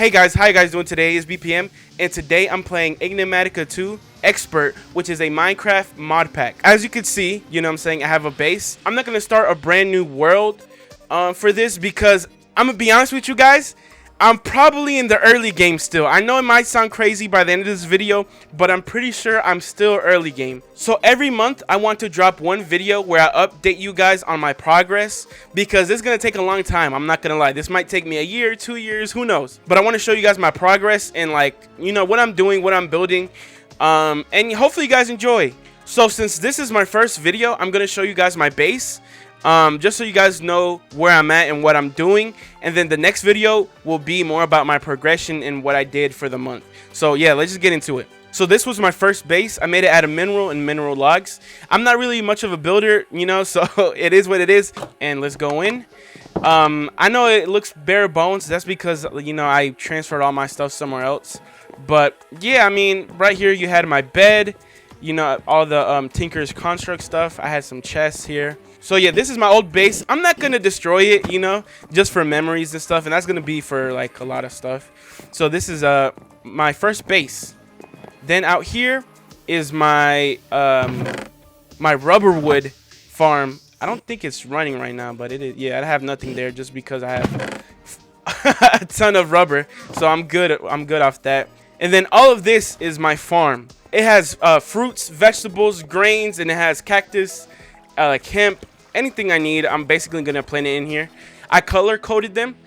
Hey guys, how you guys doing today? It's BPM, and today I'm playing Enigmatica 2 Expert, which is a Minecraft mod pack. As you can see, you know what I'm saying, I have a base. I'm not going to start a brand new world for this because I'm going to be honest with you guys, I'm probably in the early game still. I know it might sound crazy by the end of this video, but I'm pretty sure I'm still early game. So every month I want to drop one video where I update you guys on my progress, because it's going to take a long time. I'm not going to lie. This might take me a year, 2 years, who knows. But I want to show you guys my progress and, like, you know, what I'm doing, what I'm building. And hopefully you guys enjoy. So since this is my first video, I'm going to show you guys my base. Just so you guys know where I'm at and what I'm doing, and then the next video will be more about my progression and what I did for the month. So yeah, let's just get into it. So this was my first base. I made it out of mineral and mineral logs. I'm not really much of a builder, you know, so it is what it is. And let's go in. I know it looks bare bones. That's because, you know, I transferred all my stuff somewhere else. But yeah, I mean, right here you had my bed, you know, all the Tinker's Construct stuff. I had some chests here. So yeah, this is my old base. I'm not gonna destroy it, you know, just for memories and stuff, and that's gonna be for like a lot of stuff. So this is my first base. Then out here is my my rubber wood farm. I don't think it's running right now, but it is. Yeah, I have nothing there just because I have a ton of rubber, so I'm good off that. And then all of this is my farm. It has fruits, vegetables, grains, and it has cactus, like hemp. Anything I need, I'm basically gonna plant it in here. I color coded them,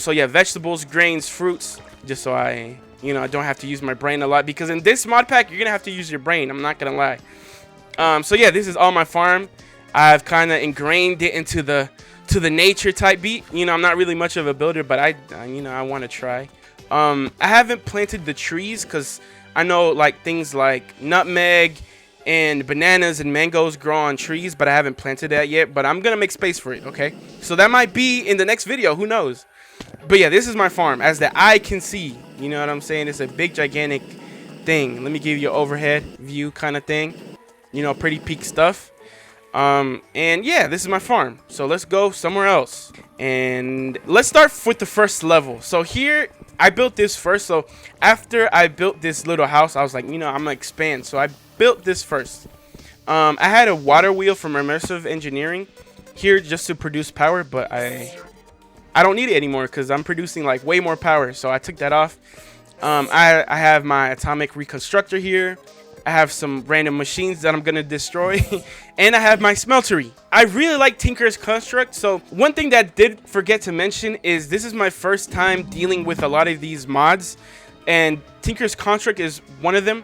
so yeah, vegetables, grains, fruits, just so I don't have to use my brain a lot, because in this mod pack you're gonna have to use your brain, I'm not gonna lie. So yeah, this is all my farm. I've kind of ingrained it into the nature type beat. You know, I'm not really much of a builder, but I want to try. I haven't planted the trees because I know like things like nutmeg and bananas and mangoes grow on trees, but I haven't planted that yet. But I'm gonna make space for it. Okay, so that might be in the next video, who knows. But yeah, this is my farm as the eye can see. You know what I'm saying? It's a big gigantic thing. Let me give you an overhead view kind of thing, you know, pretty peak stuff. And yeah, this is my farm. So let's go somewhere else, and let's start with the first level. So here I built this first. So after I built this little house, I was like, you know, I'm gonna expand. So I built this first. I had a water wheel from immersive engineering here just to produce power, but I don't need it anymore because I'm producing like way more power, so I took that off. I have my atomic reconstructor here. I have some random machines that I'm gonna destroy and I have my smeltery. I really like Tinker's Construct. So one thing that I did forget to mention is this is my first time dealing with a lot of these mods, and Tinker's Construct is one of them.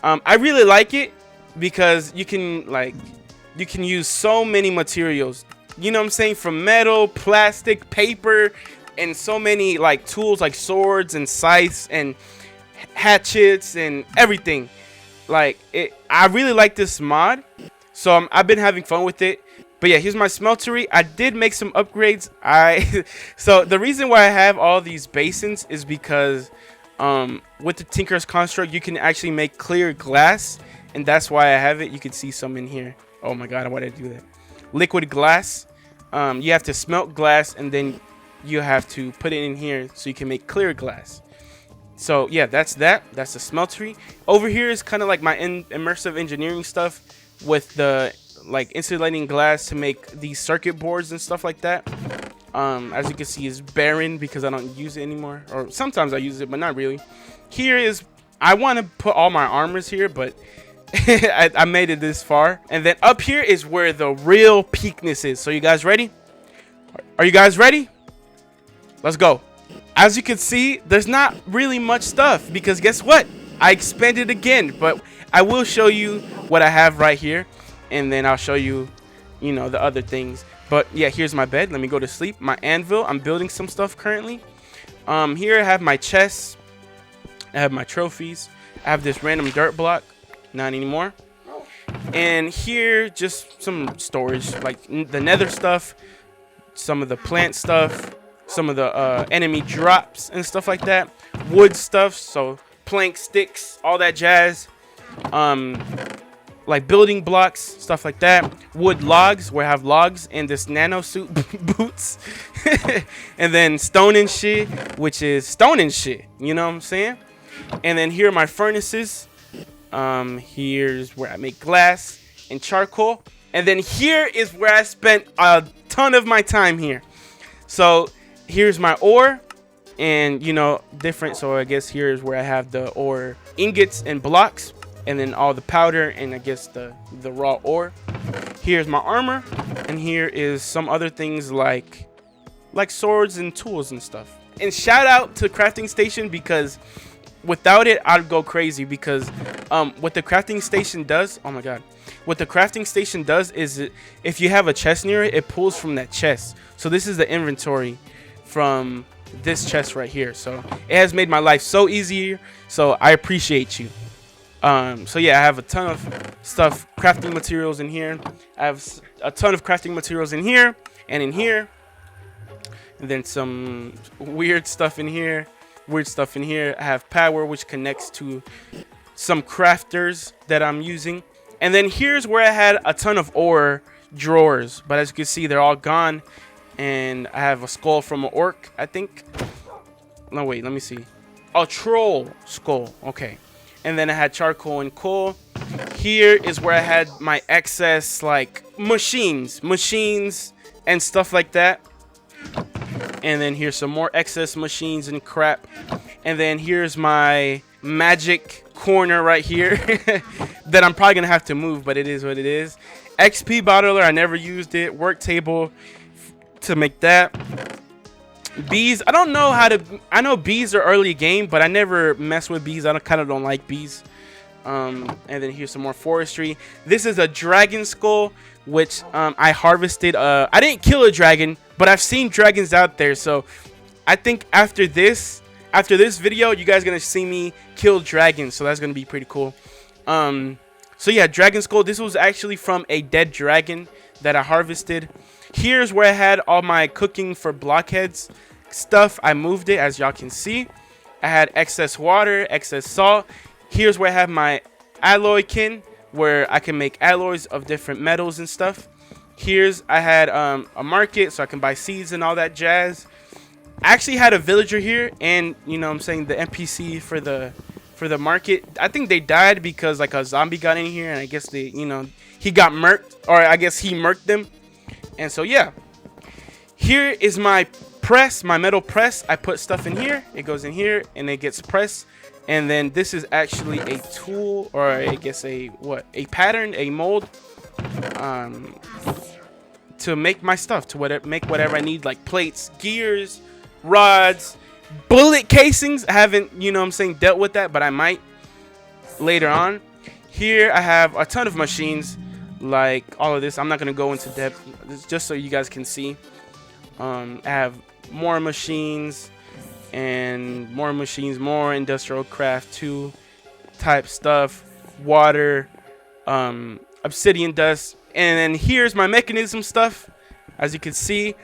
I really like it because you can use so many materials, you know what I'm saying, from metal, plastic, paper, and so many like tools like swords and scythes and hatchets and everything. Like it, I really like this mod, so I've been having fun with it. But yeah, here's my smeltery. I did make some upgrades. So the reason why I have all these basins is because with the Tinker's Construct you can actually make clear glass, and that's why I have it. You can see some in here. Oh my god, why did I do that? Liquid glass. You have to smelt glass and then you have to put it in here so you can make clear glass. So yeah, that's the smeltery. Over here is kind of like my immersive engineering stuff with the like insulating glass to make these circuit boards and stuff like that. As you can see, is barren because I don't use it anymore, or sometimes I use it but not really. Here is, I want to put all my armors here, but I made it this far. And then up here is where the real peakness is. So you guys ready? Are you guys ready? Let's go. As you can see, there's not really much stuff because guess what? I expanded again, but I will show you what I have right here, and then I'll show you, you know, the other things. But yeah, here's my bed. Let me go to sleep. My anvil. I'm building some stuff currently. Here I have my chests. I have my trophies. I have this random dirt block. Not anymore. And here, just some storage, like the nether stuff, some of the plant stuff, some of the enemy drops and stuff like that, wood stuff, so plank, sticks, all that jazz. like building blocks, stuff like that. Wood logs, where I have logs and this nano suit boots. And then stone and shit, which is stone and shit. You know what I'm saying? And then here are my furnaces. Here's where I make glass and charcoal. And then here is where I spent a ton of my time here. So here's my ore and, you know, different. So I guess here's where I have the ore ingots and blocks, and then all the powder and I guess the raw ore. Here's my armor, and here is some other things like swords and tools and stuff. And shout out to crafting station, because without it I'd go crazy, because what the crafting station does, oh my god, what the crafting station does is if you have a chest near it, it pulls from that chest. So this is the inventory from this chest right here. So it has made my life so easier, so I appreciate you. So yeah, I have a ton of stuff, crafting materials in here. I have a ton of crafting materials in here and in here, and then some weird stuff in here. I have power, which connects to some crafters that I'm using. And then here's where I had a ton of ore drawers, but as you can see, they're all gone. And I have a skull from an orc, I think. No, wait, let me see. A troll skull. Okay. And then I had charcoal and coal. Here is where I had my excess, like, machines and stuff like that. And then here's some more excess machines and crap. And then here's my magic corner right here that I'm probably gonna have to move, but it is what it is. XP bottler, I never used it. Work table to make that. Bees, I don't know how to, I know bees are early game, but I never mess with bees. I kind of don't like bees. And then here's some more forestry. This is a dragon skull, which I harvested. I didn't kill a dragon, but I've seen dragons out there, so I think after this video, you guys are gonna see me kill dragons, so that's gonna be pretty cool. So yeah, dragon skull. This was actually from a dead dragon that I harvested. Here's where I had all my cooking for blockheads stuff. I moved it, as y'all can see. I had excess water, excess salt. Here's where I have my alloy kin, where I can make alloys of different metals and stuff. Here's I had a market, so I can buy seeds and all that jazz. I actually had a villager here, and you know what I'm saying, the NPC for the market, I think they died because like a zombie got in here, and I guess they, you know, he got murked, or I guess he murked them. And so yeah, here is my press, my metal press. I put stuff in here, it goes in here and it gets pressed. And then this is actually a tool, or I guess a pattern, a mold, to make my stuff, to make whatever I need, like plates, gears, rods, bullet casings. I haven't, you know what I'm saying, dealt with that, but I might later on. Here I have a ton of machines, like all of this. I'm not gonna go into depth, just so you guys can see. I have more machines and more machines, more industrial craft 2 type stuff, water, obsidian dust. And then here's my mechanism stuff, as you can see.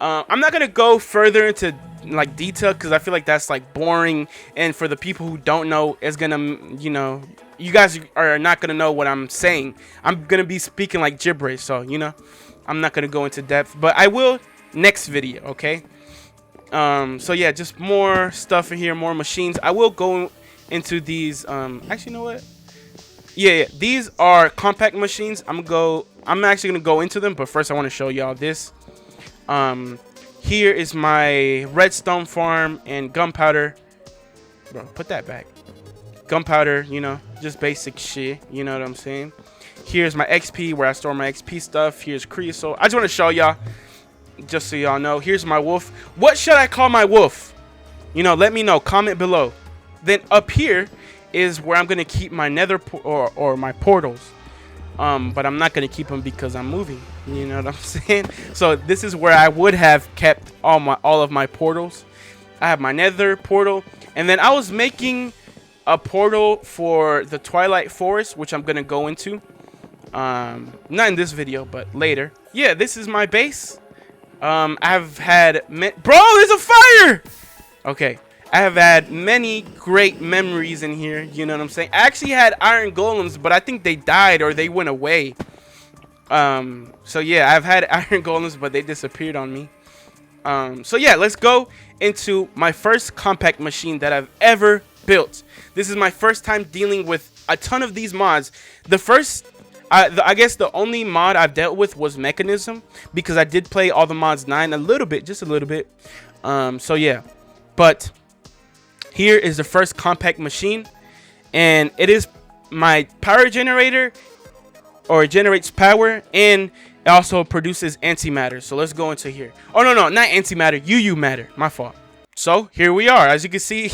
I'm not gonna go further into like detail, because I feel like that's like boring, and for the people who don't know, it's gonna, you know, you guys are not gonna know what I'm saying. I'm gonna be speaking like gibberish, so you know, I'm not gonna go into depth, but I will next video, okay? So yeah, just more stuff in here, more machines. I will go into these. Actually, you know what? Yeah, these are compact machines. I'm actually gonna go into them, but first I want to show y'all this. Here is my redstone farm and gunpowder. Bro, put that back. Gunpowder, you know, just basic shit. You know what I'm saying? Here's my XP, where I store my XP stuff. Here's creosote. I just want to show y'all, just so y'all know. Here's my wolf. What should I call my wolf? You know, let me know. Comment below. Then up here is where I'm gonna keep my nether or my portals. But I'm not gonna keep them because I'm moving. You know what I'm saying? So this is where I would have kept all of my portals. I have my nether portal, and then I was making a portal for the Twilight Forest, which I'm gonna go into. Not in this video, but later. Yeah, this is my base. I've had bro, there's a fire. Okay, I have had many great memories in here. You know what I'm saying? I actually had iron golems, but I think they died or they went away. So yeah, I've had iron golems, but they disappeared on me. So yeah, let's go into my first compact machine that I've ever built. This is my first time dealing with a ton of these mods. The first, I guess the only mod I've dealt with was Mechanism, because I did play all the mods 9 a little bit, just a little bit. So yeah, but here is the first compact machine, and it is my power generator, or it generates power, and it also produces antimatter. So let's go into here. Oh no, not antimatter, UU matter. My fault. So here we are. As you can see,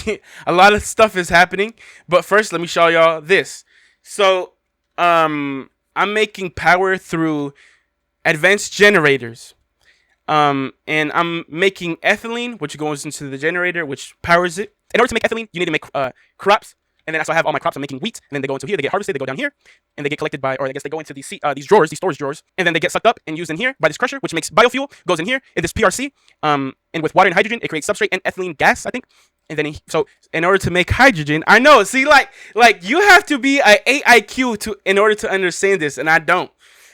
a lot of stuff is happening. But first, let me show y'all this. So I'm making power through advanced generators. And I'm making ethylene, which goes into the generator, which powers it. In order to make ethylene, you need to make crops. And then that's why I have all my crops. I'm making wheat, and then they go into here, they get harvested, they go down here, and they get collected by, or I guess they go into these drawers, these storage drawers, and then they get sucked up and used in here by this crusher, which makes biofuel, goes in here, in this PRC, and with water and hydrogen, it creates substrate and ethylene gas, I think. And then so in order to make hydrogen, I know, see, like you have to be a 8 IQ in order to understand this, and I don't,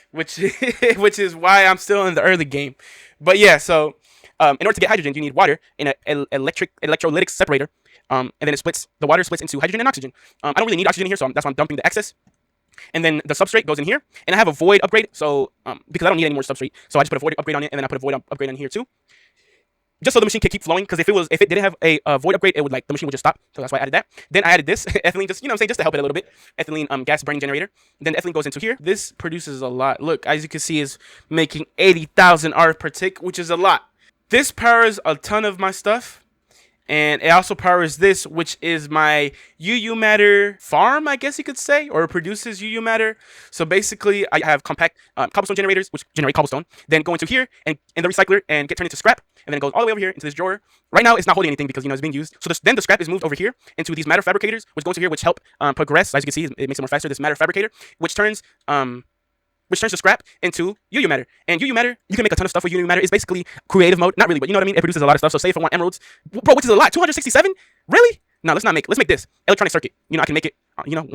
which is why I'm still in the early game. But yeah, so in order to get hydrogen, you need water in an electrolytic separator. And then the water splits into hydrogen and oxygen. I don't really need oxygen in here, so that's why I'm dumping the excess. And then the substrate goes in here, and I have a void upgrade, so because I don't need any more substrate, so I just put a void upgrade on it, and then I put a void upgrade on here too, just so the machine could keep flowing. Because if it didn't have a void upgrade, it would the machine would just stop. So that's why I added that. Then I added this ethylene, just just to help it a little bit. Ethylene gas burning generator. Then the ethylene goes into here. This produces a lot. Look, as you can see, is making 80,000 R per tick, which is a lot. This powers a ton of my stuff. And it also powers this, which is my UU matter farm, I guess you could say, or it produces UU matter. So basically, I have compact cobblestone generators, which generate cobblestone, then go into here and in the recycler and get turned into scrap, and then it goes all the way over here into this drawer. Right now, it's not holding anything because it's being used. So then the scrap is moved over here into these matter fabricators, which go into here, which help progress. As you can see, it makes it more faster. This matter fabricator, which turns the scrap into UU matter. And UU matter, you can make a ton of stuff with UU matter. It's basically creative mode. Not really, but you know what I mean? It produces a lot of stuff. So say if I want emeralds, bro, which is a lot, 267? Really? No, let's make this. Electronic circuit. I can make it,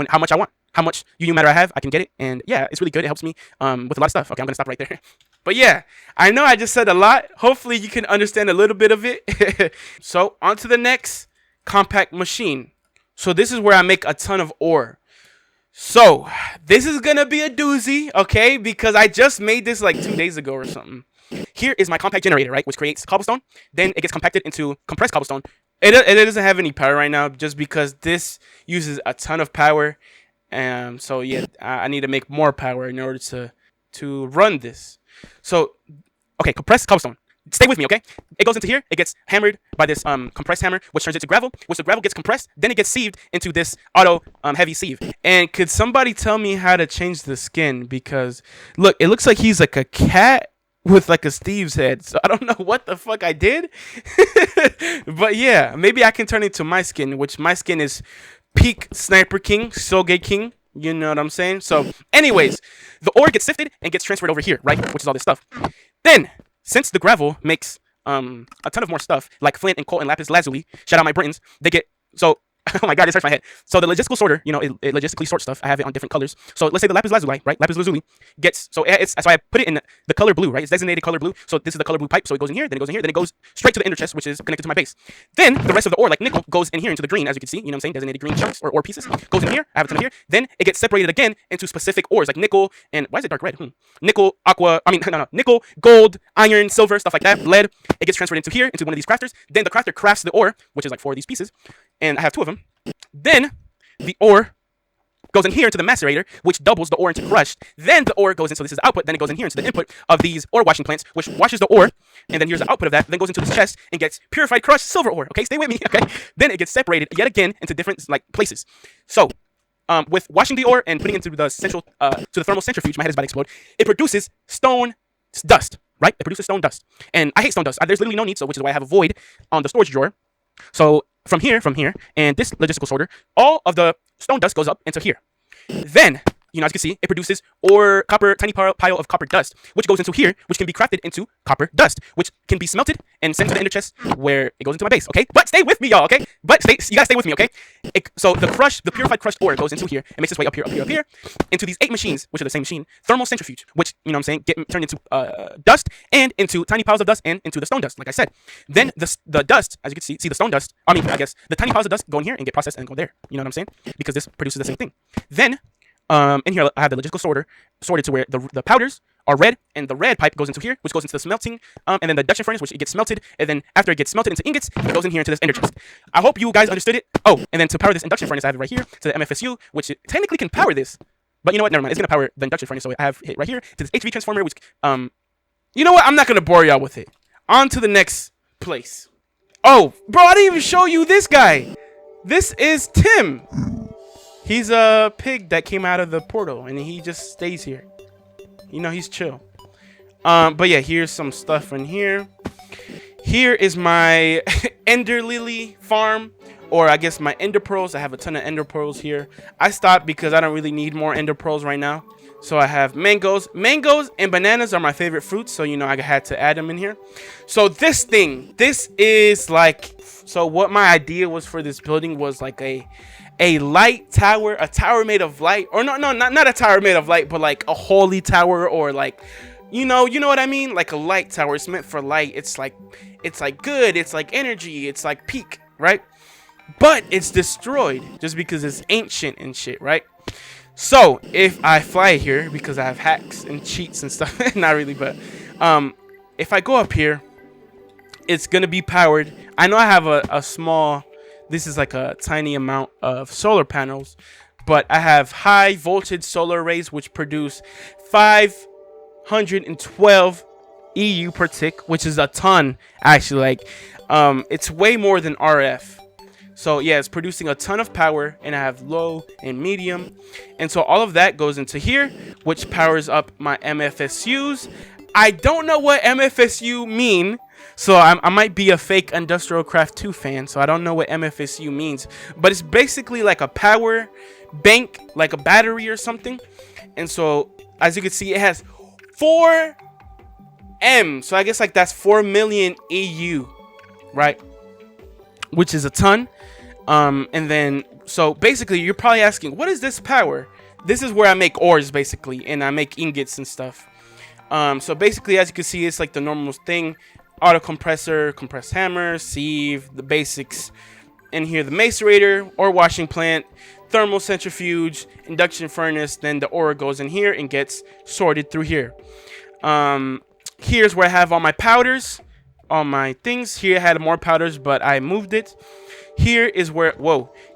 how much I want. How much UU matter I have, I can get it. And yeah, it's really good. It helps me with a lot of stuff. Okay, I'm going to stop right there. But yeah, I know I just said a lot. Hopefully you can understand a little bit of it. So on to the next compact machine. So this is where I make a ton of ore. So this is gonna be a doozy, okay? Because I just made this like 2 days ago or something. Here is my compact generator, right? Which creates cobblestone. Then it gets compacted into compressed cobblestone. It doesn't have any power right now, just because this uses a ton of power. So yeah, I need to make more power in order to run this. So okay, compressed cobblestone. Stay with me, okay? It goes into here. It gets hammered by this compressed hammer, which turns it to gravel. Which the gravel gets compressed. Then it gets sieved into this auto heavy sieve. And could somebody tell me how to change the skin? Because look, it looks like he's like a cat with like a Steve's head. So I don't know what the fuck I did. But yeah, maybe I can turn it to my skin, which my skin is Peak Sniper King, Soge King. You know what I'm saying? So anyways, the ore gets sifted and gets transferred over here, right? Which is all this stuff. Then since the gravel makes a ton of more stuff, like flint and coal and lapis lazuli, shout out my Britons, they get, so, oh my god, this hurts my head. So the logistical sorter, it logistically sorts stuff. I have it on different colors. So let's say the lapis lazuli, right? Lapis lazuli gets, so I put it in the color blue, right? It's designated color blue. So this is the color blue pipe. So it goes in here, then it goes in here, then it goes straight to the ender chest, which is connected to my base. Then the rest of the ore, like nickel, goes in here into the green, as you can see, designated green chunks or ore pieces. Goes in here, I have a ton of here. Then it gets separated again into specific ores, like nickel, and why is it dark red? Nickel, nickel, gold, iron, silver, stuff like that, lead. It gets transferred into here, into one of these crafters. Then the crafter crafts the ore, which is like 4 of these pieces. And I have 2 of them. Then the ore goes in here into the macerator, which doubles the ore into crushed. Then the ore goes in, so this is the output. Then it goes in here into the input of these ore washing plants, which washes the ore. And then here's the output of that. Then goes into this chest and gets purified crushed silver ore. Okay, stay with me. Okay. Then it gets separated yet again into different places. So with washing the ore and putting it into the central to the thermal centrifuge, my head is about to explode. It produces stone dust, right? It produces stone dust, and I hate stone dust. There's literally no need, so which is why I have a void on the storage drawer. So from here, and this logistical sorter, all of the stone dust goes up into here. Then you know, as you can see, it produces or copper, tiny pile of copper dust, which goes into here, which can be crafted into copper dust, which can be smelted and sent to the ender chest where it goes into my base. Okay, but stay with me, y'all. Okay, but you gotta stay with me. Okay, so the purified crushed ore goes into here and makes its way up here, into these 8 machines, which are the same machine, thermal centrifuge, which, you know what I'm saying, get turned into dust and into tiny piles of dust and into the stone dust, like I said. Then the dust, as you can see the stone dust. I mean, I guess the tiny piles of dust go in here and get processed and go there. You know what I'm saying? Because this produces the same thing. Then in here I have the logistical sorted to where the powders are red, and the red pipe goes into here, which goes into the smelting, and then the induction furnace, which it gets smelted, and then after it gets smelted into ingots, it goes in here into this ender chest. I hope you guys understood it. Oh, and then to power this induction furnace, I have it right here to the MFSU, which it technically can power this, but you know what? Never mind. It's gonna power the induction furnace, so I have it right here to this HV transformer, which you know what? I'm not gonna bore y'all with it. On to the next place. Oh, bro, I didn't even show you this guy. This is Tim. He's a pig that came out of the portal, and he just stays here. You know, he's chill. But yeah, here's some stuff in here. Here is my ender lily farm, or I guess my ender pearls. I have a ton of ender pearls here. I stopped because I don't really need more ender pearls right now. So I have mangoes. Mangoes and bananas are my favorite fruits, so you know I had to add them in here. So this is like, so what my idea was for this building was like a light tower, a tower made of light, or not a tower made of light, but like a holy tower, or like, you know what I mean, like a light tower. It's meant for light. It's like good, it's like energy, it's like peak, right? But it's destroyed just because it's ancient and shit, right? So if I fly here, because I have hacks and cheats and stuff, not really, but if I go up here, it's gonna be powered. I know I have a small, this is like a tiny amount of solar panels, but I have high voltage solar arrays which produce 512 EU per tick, which is a ton actually. Like it's way more than RF. So yeah, it's producing a ton of power, and I have low and medium, and so all of that goes into here, which powers up my MFSUs. I don't know what MFSU mean, so I might be a fake Industrial Craft 2 fan, so I don't know what MFSU means, but it's basically like a power bank, like a battery or something. And so as you can see, it has 4 M, so I guess like that's 4 million EU, right? Which is a ton. And then, so basically you're probably asking, what is this power? This is where I make ores basically, and I make ingots and stuff. So basically, as you can see, it's like the normal thing: auto compressor, compressed hammer, sieve, the basics. And here the macerator, ore washing plant, thermal centrifuge, induction furnace. Then the ore goes in here and gets sorted through here. Here's where I have all my powders, all my things. Here I had more powders, but I moved it. Here is where,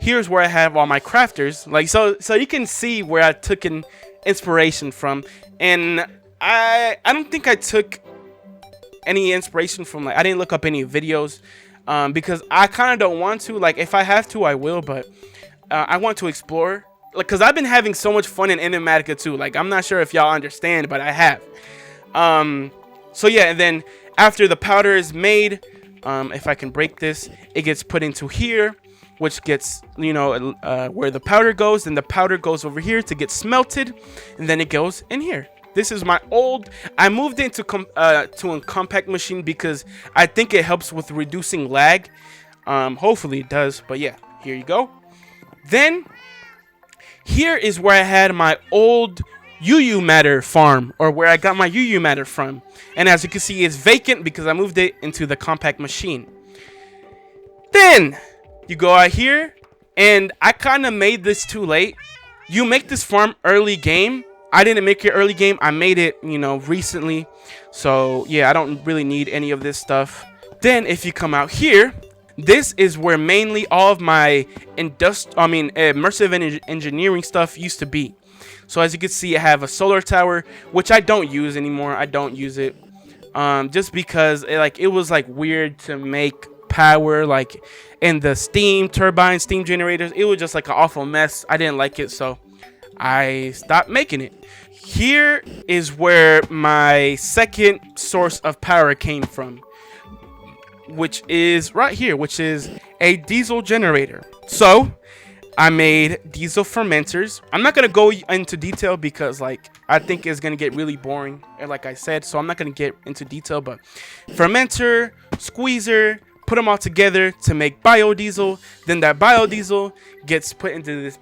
here's where I have all my crafters. Like, so you can see where I took an inspiration from. And I don't think I took any inspiration from, like, I didn't look up any videos, because I kind of don't want to. Like, if I have to, I will, but I want to explore, like, because I've been having so much fun in Enigmatica too. Like, I'm not sure if y'all understand, but I have. So yeah, and then after the powder is made, if I can break this, it gets put into here, which gets, you know, where the powder goes, and the powder goes over here to get smelted, and then it goes in here. This is my old, I moved into to a compact machine because I think it helps with reducing lag. Hopefully it does, but yeah, here you go. Then here is where I had my old UU matter farm, or where I got my UU matter from. And as you can see, it's vacant because I moved it into the compact machine. Then you go out here, and I kind of made this too late. You make this farm early game. I didn't make it early game. I made it, you know, recently. So yeah, I don't really need any of this stuff. Then if you come out here, this is where mainly all of my immersive engineering stuff used to be. So as you can see, I have a solar tower, which I don't use anymore. I don't use it just because it was like weird to make power, like in the steam turbine, steam generators. It was just like an awful mess. I didn't like it, so I stopped making it. Here is where my second source of power came from, which is right here, which is a diesel generator. So I made diesel fermenters. I'm not gonna go into detail because like I think it's gonna get really boring, and like I said, so I'm not gonna get into detail. But fermenter, squeezer, put them all together to make biodiesel. Then that biodiesel gets put into this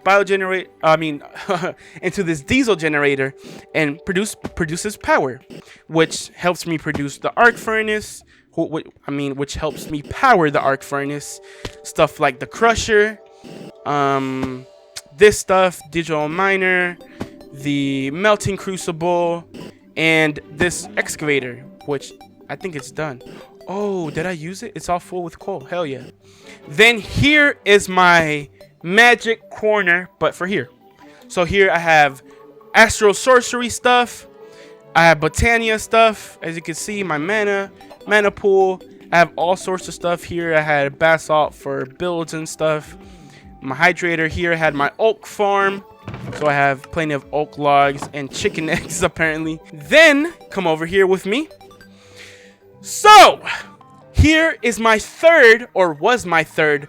into this diesel generator and produces power, which helps me produce the arc furnace. Which helps me power the arc furnace. Stuff like the crusher, this stuff, digital miner, the melting crucible, and this excavator, which I think it's done. Oh, did I use it? It's all full with coal. Hell yeah. Then here is my magic corner, but for here. So here I have astral sorcery stuff. I have Botania stuff. As you can see, my mana pool. I have all sorts of stuff here. I had basalt for builds and stuff. My hydrator here. I had my oak farm. So I have plenty of oak logs and chicken eggs apparently. Then come over here with me. So here is my third, or was my third,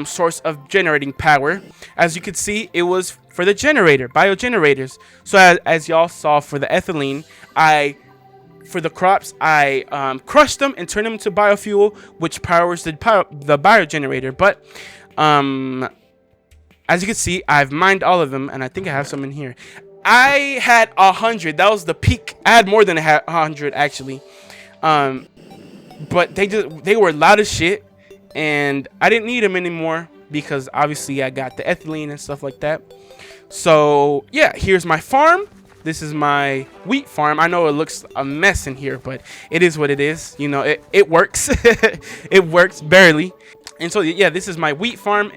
source of generating power. As you can see, it was for the generator, biogenerators. So as y'all saw for the ethylene, for the crops, I crushed them and turned them into biofuel, which powers the biogenerator. But as you can see, I've mined all of them, and I think I have some in here. I had 100. That was the peak. I had more than 100 actually. But they were loud as shit, and I didn't need them anymore because obviously I got the ethylene and stuff like that. So yeah, here's my farm. This is my wheat farm. I know it looks a mess in here, but it is what it is. You know, it works. It works barely. And so yeah, this is my wheat farm.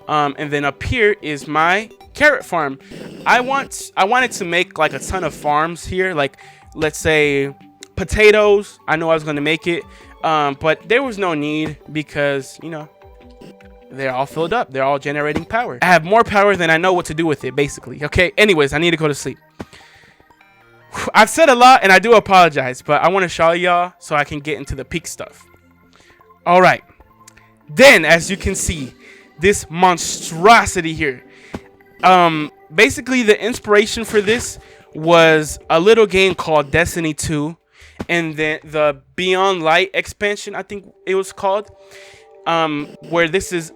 And then up here is my carrot farm. I wanted to make like a ton of farms here. Like, let's say potatoes. I know I was going to make it. But there was no need because, you know, they're all filled up. They're all generating power. I have more power than I know what to do with it, basically. Okay, anyways, I need to go to sleep. I've said a lot, and I do apologize, but I want to show y'all so I can get into the peak stuff. All right. Then, as you can see, this monstrosity here. Basically, the inspiration for this was a little game called Destiny 2. And then the Beyond Light expansion, I think it was called, where this is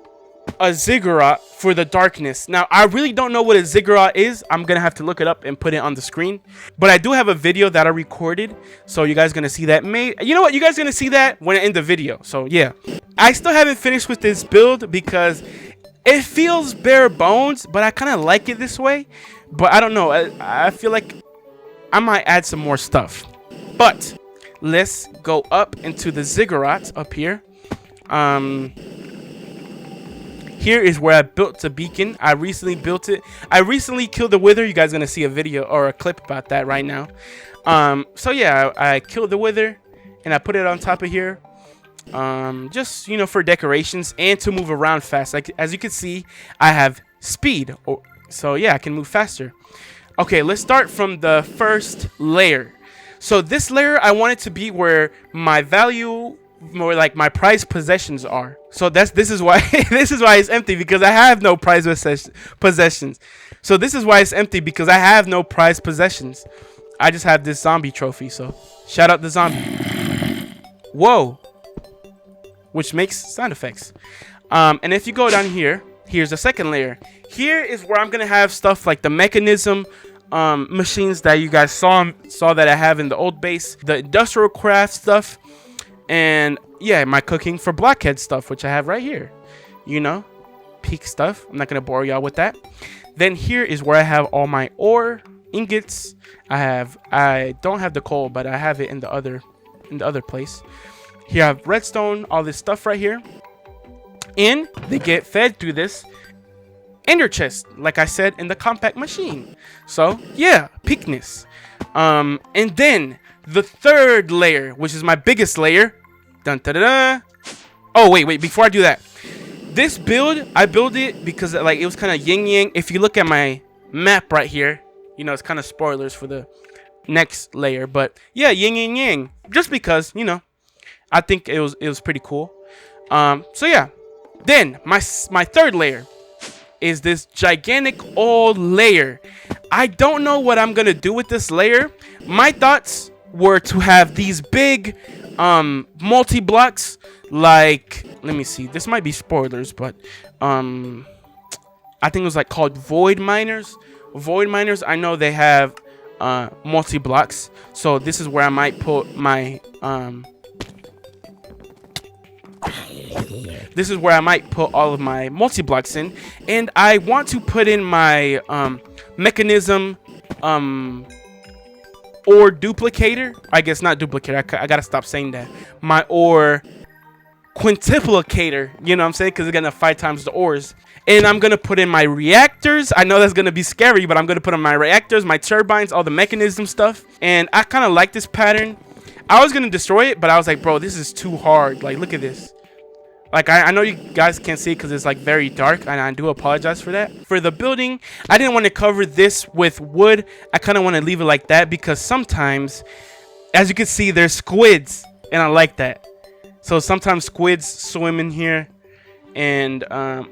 a ziggurat for the darkness. Now, I really don't know what a ziggurat is. I'm going to have to look it up and put it on the screen. But I do have a video that I recorded, so you guys are going to see that. You know what? You guys are going to see that when I end the video. So, yeah. I still haven't finished with this build because it feels bare bones, but I kind of like it this way. But I don't know. I feel like I might add some more stuff. But let's go up into the ziggurats up here. Here is where I built the beacon. I recently built it. I recently killed the wither. You guys are going to see a video or a clip about that right now. So yeah, I killed the wither and I put it on top of here. Just, you know, for decorations and to move around fast. Like, as you can see, I have speed. So yeah, I can move faster. Okay, let's start from the first layer. So this layer, I want it to be where my value, more like my prized possessions are. So this is why this is why it's empty, because I have no prized possessions. So this is why it's empty, because I have no prized possessions. I just have this zombie trophy. So shout out the zombie. Whoa. Which makes sound effects. And if you go down here, here's the second layer. Here is where I'm gonna have stuff like the mechanism machines that you guys saw that I have in the old base, the industrial craft stuff, and yeah, my cooking for blockhead stuff, which I have right here. You know, peak stuff. I'm not gonna bore y'all with that. Then here is where I have all my ore ingots. I don't have the coal, but I have it in the other place. Here I have redstone, all this stuff right here, and they get fed through this ender chest, like I said, in the compact machine. So yeah, peakness. And then the third layer, which is my biggest layer. Dun, da, da, da. Oh wait, before I do that, this build, I built it because like it was kind of yin yang. If you look at my map right here, you know, it's kind of spoilers for the next layer, but yeah, yin and yang, just because, you know, I think it was pretty cool. So yeah, then my third layer. is this gigantic old layer. I don't know what I'm gonna do with this layer. My thoughts were to have these big multi-blocks, like, let me see, this might be spoilers, but I think it was like called void miners. Void miners, I know they have multi-blocks, so this is where I might put my this is where I might put all of my multi-blocks in, and I want to put in my mechanism ore duplicator. I guess not duplicator. I gotta stop saying that. My ore quintuplicator. You know what I'm saying? Because it's gonna 5 times the ores. And I'm gonna put in my reactors. I know that's gonna be scary, but I'm gonna put in my reactors, my turbines, all the mechanism stuff. And I kind of like this pattern. I was gonna destroy it, but I was like, bro, this is too hard. Like, look at this. Like, I know you guys can't see it because it's like very dark, and I do apologize for that. For the building, I didn't want to cover this with wood. I kind of want to leave it like that because sometimes, as you can see, there's squids, and I like that. So sometimes squids swim in here, and so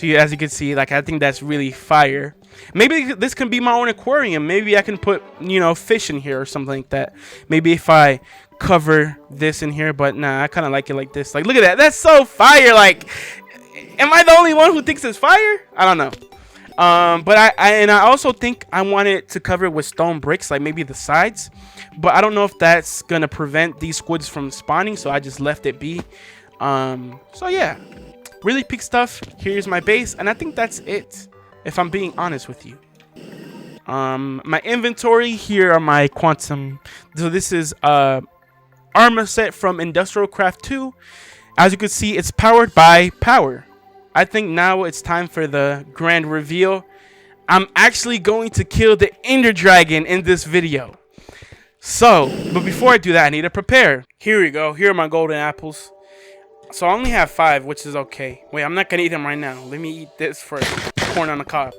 as you can see, like, I think that's really fire. Maybe this can be my own aquarium. Maybe I can put, you know, fish in here or something like that. Maybe if I cover this in here, but nah, I kind of like it like this. Like, look at that. That's so fire. Like, am I the only one who thinks it's fire? I don't know. But I also think I wanted to cover it with stone bricks, like maybe the sides. But I don't know if that's going to prevent these squids from spawning, so I just left it be. So yeah, really peak stuff. Here's my base, and I think that's it, if I'm being honest with you. My inventory, here are my quantum. So this is armor set from Industrial Craft 2. As you can see, it's powered by power. I think now it's time for the grand reveal. I'm actually going to kill the Ender Dragon in this video. So, but before I do that, I need to prepare. Here we go. Here are my golden apples. So I only have 5, which is okay. Wait, I'm not gonna eat them right now. Let me eat this first. Corn on the cob.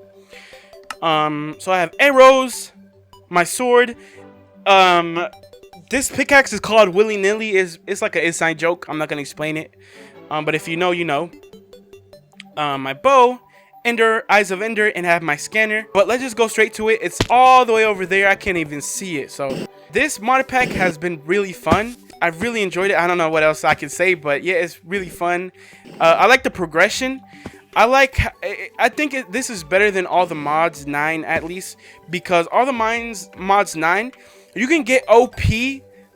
So I have arrows, my sword. This pickaxe is called Willy-Nilly. It's like an inside joke. I'm not gonna explain it. But if you know, you know. My bow, Ender, Eyes of Ender, and I have my scanner. But let's just go straight to it. It's all the way over there. I can't even see it. So this mod pack has been really fun. I've really enjoyed it. I don't know what else I can say, but yeah, it's really fun. I like the progression. I think this is better than all the mods 9 at least, because all the mods 9, you can get OP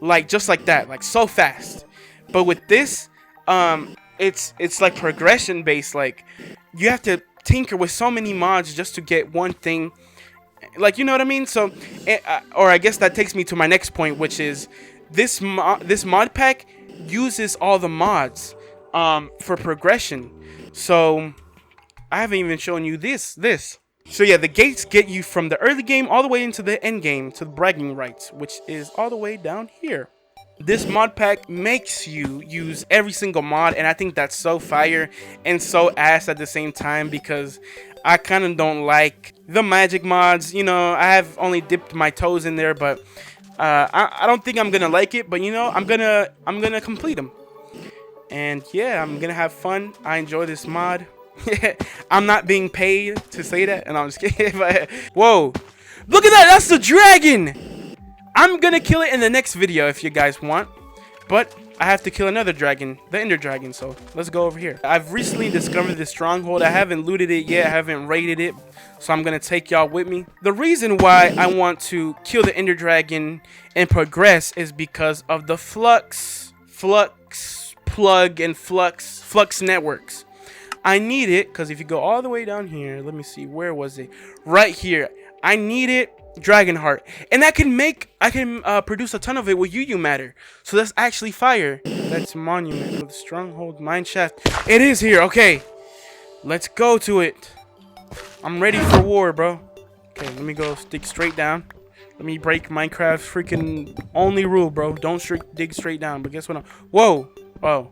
like just like that, like so fast. But with this, it's like progression based. Like, you have to tinker with so many mods just to get one thing. Like, you know what I mean? So, or I guess that takes me to my next point, which is this mod pack uses all the mods for progression. So I haven't even shown you this. So yeah, the gates get you from the early game all the way into the end game to the bragging rights, which is all the way down here. This mod pack makes you use every single mod, and I think that's so fire and so ass at the same time, because I kind of don't like the magic mods. You know, I have only dipped my toes in there, but I don't think I'm gonna like it. But you know, I'm gonna complete them, and yeah, I'm gonna have fun. I enjoy this mod. I'm not being paid to say that, and I'm just kidding. But whoa, look at that! That's the dragon. I'm gonna kill it in the next video if you guys want, but I have to kill another dragon, the Ender Dragon. So let's go over here. I've recently discovered this stronghold. I haven't looted it yet. I haven't raided it, so I'm gonna take y'all with me. The reason why I want to kill the Ender Dragon and progress is because of the flux networks. I need it because if you go all the way down here, let me see, where was it? Right here. I need it. Dragon heart, and I can produce a ton of it with UU matter, so that's actually fire. That's monument with stronghold mine shaft. It is here. Okay, let's go to it. I'm ready for war, bro. Okay, let me go dig straight down. Let me break Minecraft's freaking only rule, bro. Don't dig straight down. But guess what? Whoa. Oh.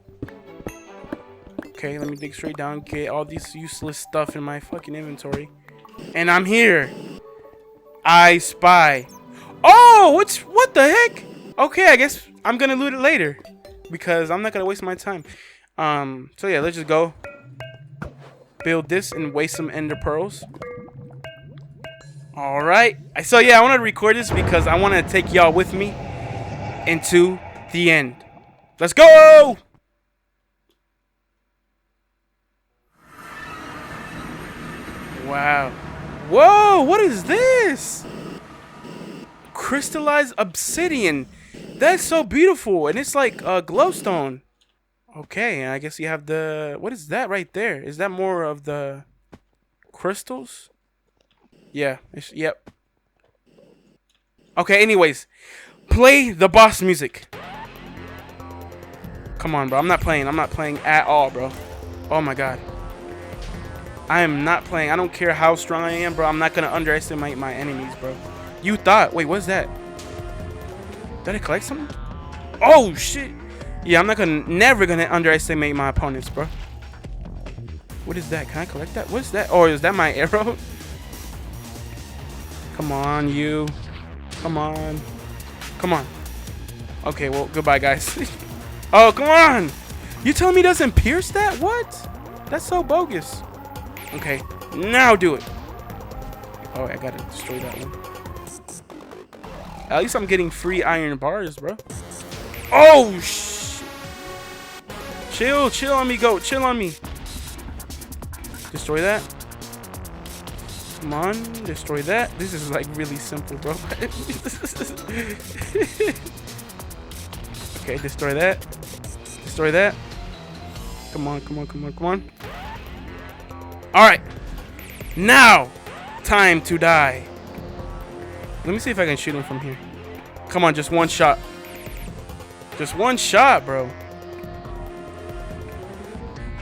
Okay, let me dig straight down. Get all this useless stuff in my fucking inventory, and I'm here. I spy. Oh, what the heck? Okay, I guess I'm gonna loot it later because I'm not gonna waste my time. So yeah, let's just go. build this and waste some ender pearls. All right. So yeah, I want to record this because I want to take y'all with me into the end. Let's go! Wow. Whoa, what is this? Crystallized obsidian. That's so beautiful. And it's like glowstone. Okay, and I guess you have the... What is that right there? Is that more of the crystals? Yeah. Yep. Okay, anyways. Play the boss music. Come on, bro. I'm not playing. I'm not playing at all, bro. Oh, my God. I am not playing. I don't care how strong I am, bro. I'm not going to underestimate my enemies, bro. You thought... Wait, what's that? Did I collect something? Oh, shit. Yeah, I'm not gonna, never gonna underestimate my opponents, bro. What is that? Can I collect that? What's that? Oh, is that my arrow? Come on, you. Come on. Come on. Okay, well, goodbye, guys. Oh, come on. You telling me it doesn't pierce that? What? That's so bogus. Okay, now do it. Oh, I gotta destroy that one. At least I'm getting free iron bars, bro. Oh, shit. Chill on me, goat. Chill on me. Destroy that. Come on, destroy that. This is like really simple, bro. Okay, destroy that. Destroy that. Come on, come on, come on, come on. Alright. Now, time to die. Let me see if I can shoot him from here. Come on, just one shot. Just one shot, bro.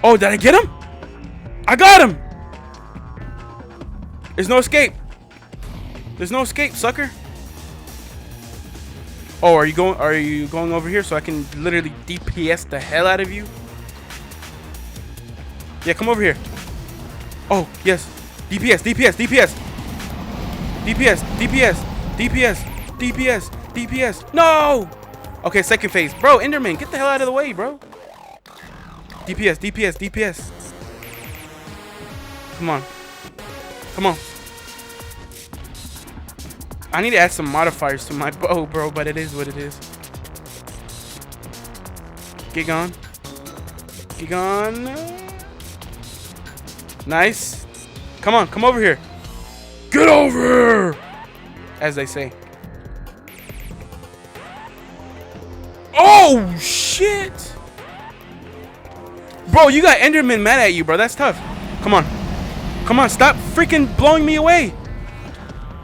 Oh, did I get him? I got him. There's no escape. There's no escape, sucker. Oh, are you going over here so I can literally DPS the hell out of you? Yeah, come over here. Oh, yes. DPS, DPS, DPS. DPS, DPS, DPS, DPS, DPS. No! Okay, second phase. Bro, Enderman, get the hell out of the way, bro. DPS, DPS, DPS. Come on. Come on. I need to add some modifiers to my bow, bro, but it is what it is. Get gone. Get gone. Nice. Come on, come over here. Get over here! As they say. Oh, shit! Bro, you got Enderman mad at you, bro. That's tough. Come on. Come on, stop freaking blowing me away.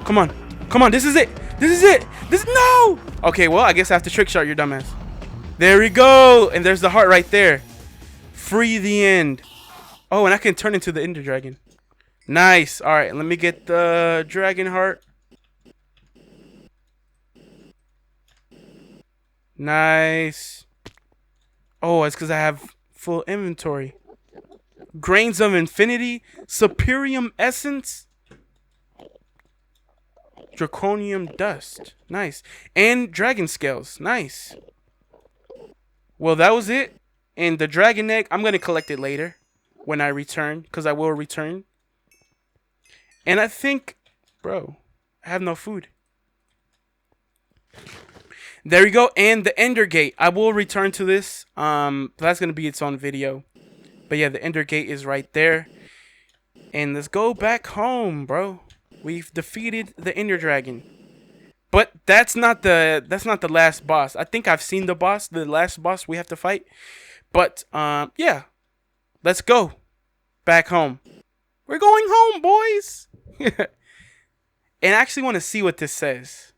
Come on. Come on, this is it. This is it. No! Okay, well, I guess I have to trick shot your dumbass. There we go. And there's the heart right there. Free the end. Oh, and I can turn into the Ender Dragon. Nice. All right, let me get the dragon heart. Nice. Oh, it's because I have full inventory. Grains of Infinity, Superium Essence, Draconium Dust. Nice. And Dragon Scales. Nice. Well, that was it. And the Dragon Egg, I'm going to collect it later when I return, because I will return. And I think, bro, I have no food. There we go. And the Ender Gate. I will return to this. That's going to be its own video. But yeah, the Ender Gate is right there. And let's go back home, bro. We've defeated the Ender Dragon. But that's not the last boss. I think I've seen the last boss we have to fight. But yeah. Let's go back home. We're going home, boys. And I actually want to see what this says.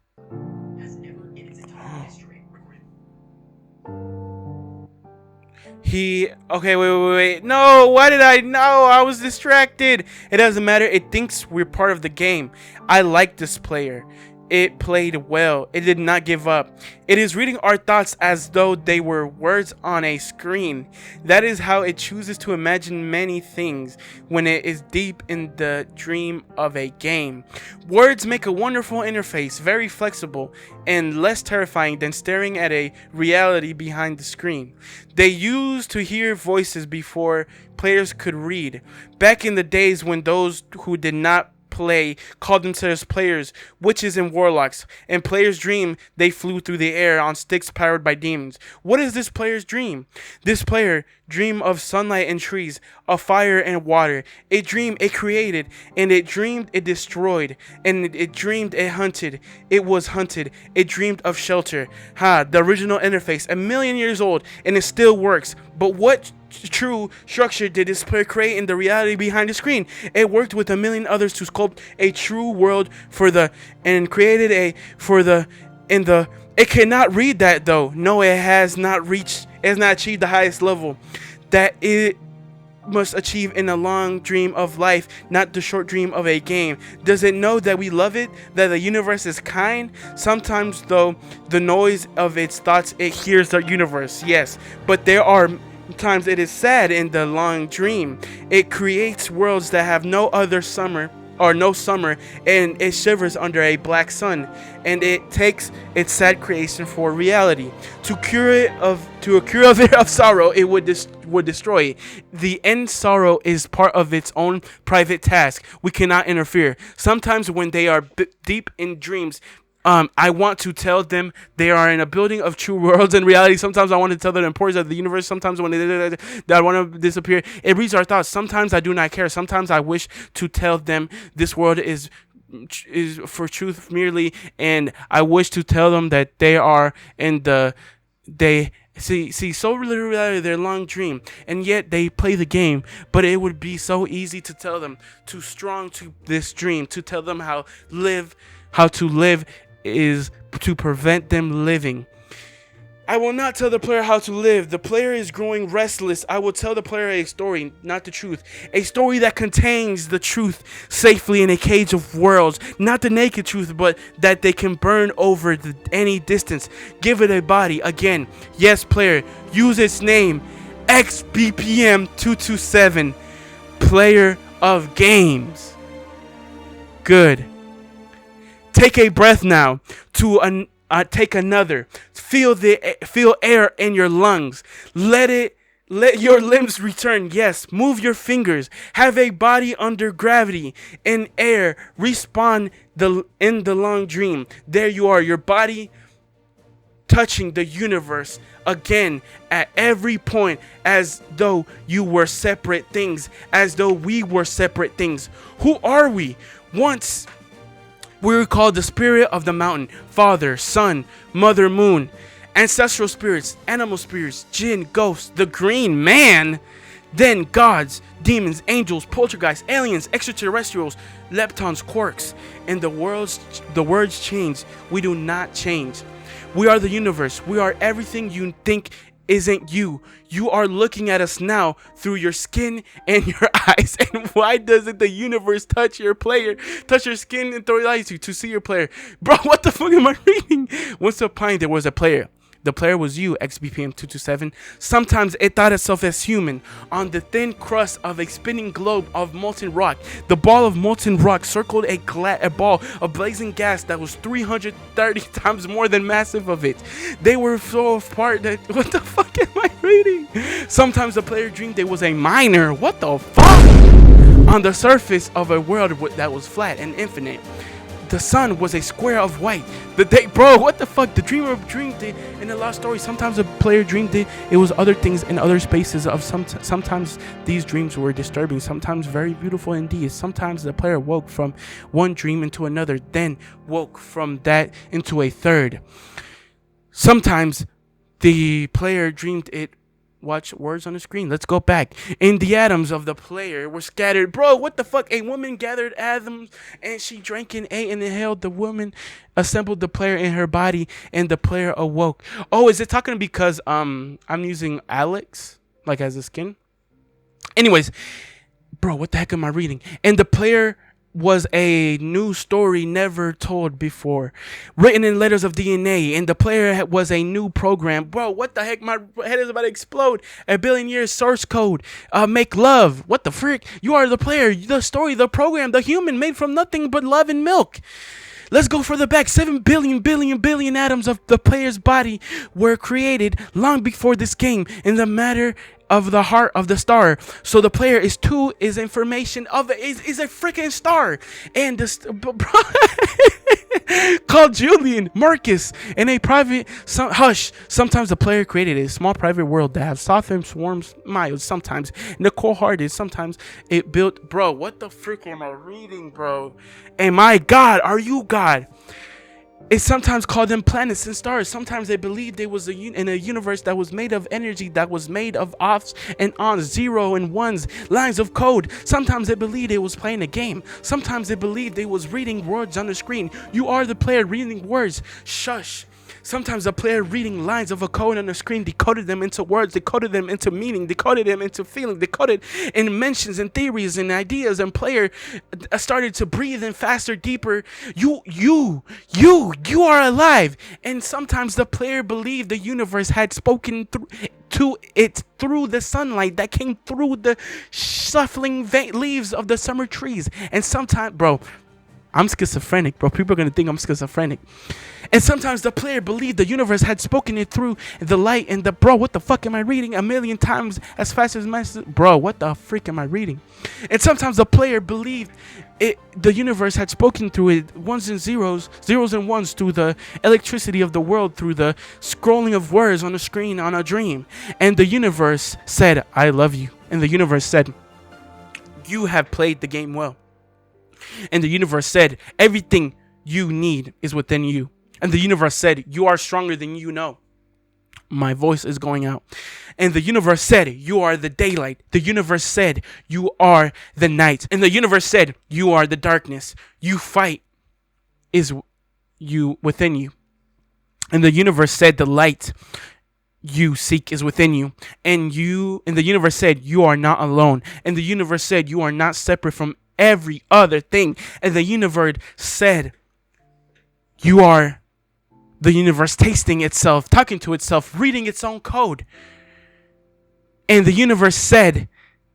Okay, wait. No, why did I? No, I was distracted. It doesn't matter. It thinks we're part of the game. I like this player. It played well. It did not give up. It is reading our thoughts as though they were words on a screen. That is how it chooses to imagine many things when it is deep in the dream of a game. Words make a wonderful interface, very flexible and less terrifying than staring at a reality behind the screen. They used to hear voices before players could read. Back in the days when those who did not play called themselves players, witches, and warlocks. In players' dream, they flew through the air on sticks powered by demons. What is this player's dream? This player dream of sunlight and trees, of fire and water. It dreamed it created, and it dreamed it destroyed, and it dreamed it hunted. It was hunted. It dreamed of shelter. The original interface, 1,000,000 years old, and it still works. But what true structure did this player create in the reality behind the screen? It worked with 1,000,000 others to sculpt a true world for the and created a for the in the it cannot read that though. No, it has not achieved the highest level that it must achieve in a long dream of life, not the short dream of a game. Does it know that we love it, that the universe is kind? Sometimes though, the noise of its thoughts, it hears the universe, yes, but there are times it is sad in the long dream. It creates worlds that have no other summer or no summer, and it shivers under a black sun, and it takes its sad creation for reality. To a cure of it of sorrow, it would destroy it. The end sorrow is part of its own private task. We cannot interfere. Sometimes when they are deep in dreams, I want to tell them they are in a building of true worlds and reality. Sometimes I want to tell them the importance of the universe. Sometimes when they want to disappear, it reads our thoughts. Sometimes I do not care. Sometimes I wish to tell them this world is for truth merely, and I wish to tell them that they are in the see so literally their long dream, and yet they play the game. But it would be so easy to tell them, too strong to this dream, to tell them how to live is to prevent them living. I will not tell the player how to live. The player is growing restless. I will tell the player a story, not the truth. A story that contains the truth safely in a cage of worlds. Not the naked truth, but that they can burn over any distance. Give it a body. Again, yes, player, use its name. XBPM227. Player of games. Good. Take a breath now. Take another. Feel air in your lungs. Let your limbs return. Yes, move your fingers. Have a body under gravity in air. Respawn in the long dream. There you are. Your body touching the universe again at every point, as though you were separate things, as though we were separate things. Who are we? Once we were called the spirit of the mountain, father, sun, mother, moon, ancestral spirits, animal spirits, jinn, ghosts, the green man, then gods, demons, angels, poltergeists, aliens, extraterrestrials, leptons, quarks, and the words change. We do not change. We are the universe. We are everything you think isn't you. You are looking at us now through your skin and your eyes. And why doesn't the universe touch your skin and throw light to see your player? Bro, what the fuck am I reading? Once upon a time there was a player. The player was you, XBPM227. Sometimes it thought itself as human. On the thin crust of a spinning globe of molten rock, the ball of molten rock circled a ball of blazing gas that was 330 times more than massive of it. They were so apart that... What the fuck am I reading? Sometimes the player dreamed it was a miner. What the fuck? On the surface of a world that was flat and infinite. The sun was a square of white. Bro, what the fuck? The dreamer dreamed it in a lost story. Sometimes the player dreamed it. It was other things in other spaces of sometimes these dreams were disturbing, sometimes very beautiful indeed. Sometimes the player woke from one dream into another, then woke from that into a third. Sometimes the player dreamed it. Watch words on the screen. Let's go back. And the atoms of the player were scattered. Bro, what the fuck? A woman gathered atoms and she drank and ate and inhaled. The woman assembled the player in her body and the player awoke. Oh, is it talking because I'm using Alex like as a skin? Anyways, bro, what the heck am I reading? And the player was a new story never told before, written in letters of DNA, and the player was a new program. Bro, what the heck? My head is about to explode. A billion years source code. Make love. What the frick? You are the player, the story, the program, the human made from nothing but love and milk. Let's go further back. 7 billion atoms of the player's body were created long before this game in the matter of the heart of the star. So the player is information of is a freaking star, and this called Julian Marcus in a private hush. Sometimes the player created a small private world that has soft and swarms miles. Sometimes Nicole hearted. Sometimes it built. Bro, what the frick am I reading, bro? Am I God? Are you God? It sometimes called them planets and stars. Sometimes they believed they was in a universe that was made of energy, that was made of offs and ons, 0 and 1s, lines of code. Sometimes they believed it was playing a game. Sometimes they believed they was reading words on the screen. You are the player reading words. Shush. Sometimes the player reading lines of a code on the screen decoded them into words, decoded them into meaning, decoded them into feeling, decoded in mentions and theories and ideas, and player started to breathe in faster, deeper. You are alive. And sometimes the player believed the universe had spoken to it through the sunlight that came through the shuffling leaves of the summer trees. And sometimes, bro, I'm schizophrenic, bro. People are going to think I'm schizophrenic. And sometimes the player believed the universe had spoken it through the light and the... Bro, what the fuck am I reading? A million times as fast as my... Bro, what the freak am I reading? And sometimes the player believed the universe had spoken through it, ones and zeros and ones, through the electricity of the world, through the scrolling of words on a screen on a dream. And the universe said, I love you. And the universe said, you have played the game well. And the universe said, everything you need is within you. And the universe said, you are stronger than you know. My voice is going out. And the universe said, you are the daylight. The universe said, you are the night. And the universe said, you are the darkness. You fight is you within you. And the universe said, the light you seek is within you. And the universe said, you are not alone. And the universe said, you are not separate from every other thing. And the universe said, you are the universe tasting itself, talking to itself, reading its own code. And the universe said,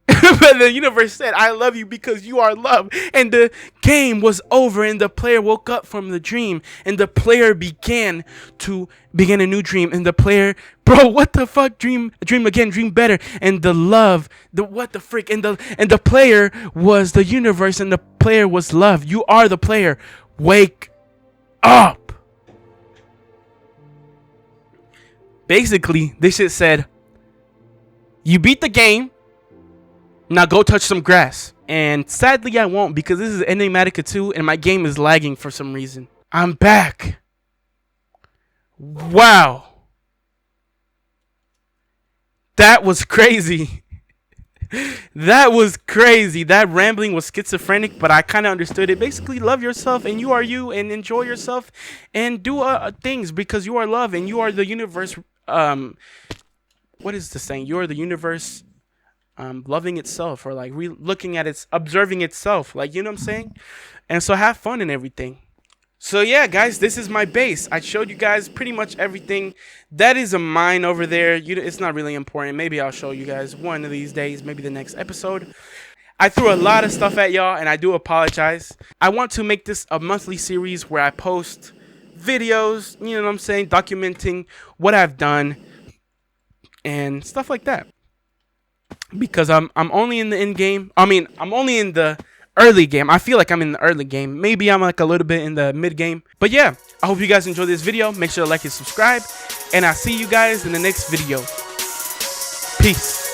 I love you because you are love. And the game was over, and the player woke up from the dream, and the player began a new dream. And the player, bro, what the fuck? Dream again, dream better. And the love, what the freak? And the player was the universe, and the player was love. You are the player. Wake up. Basically, this shit said, you beat the game, now go touch some grass. And sadly, I won't, because this is Enigmatica 2, and my game is lagging for some reason. I'm back. Wow. That was crazy. That was crazy. That rambling was schizophrenic, but I kind of understood it. Basically, love yourself, and you are you, and enjoy yourself, and do things because you are love, and you are the universe. What is the saying? You are the universe loving itself, or like looking at its, observing itself. Like, you know what I'm saying? And so have fun and everything. So yeah, guys, this is my base. I showed you guys pretty much everything. That is a mine over there. It's not really important. Maybe I'll show you guys one of these days, maybe the next episode. I threw a lot of stuff at y'all, and I do apologize. I want to make this a monthly series where I post videos, you know what I'm saying, documenting what I've done and stuff like that. Because I'm only in the end game. I mean, I'm only in the early game. I feel like I'm in the early game. Maybe I'm like a little bit in the mid game. But yeah, I hope you guys enjoyed this video. Make sure to like and subscribe. And I'll see you guys in the next video. Peace.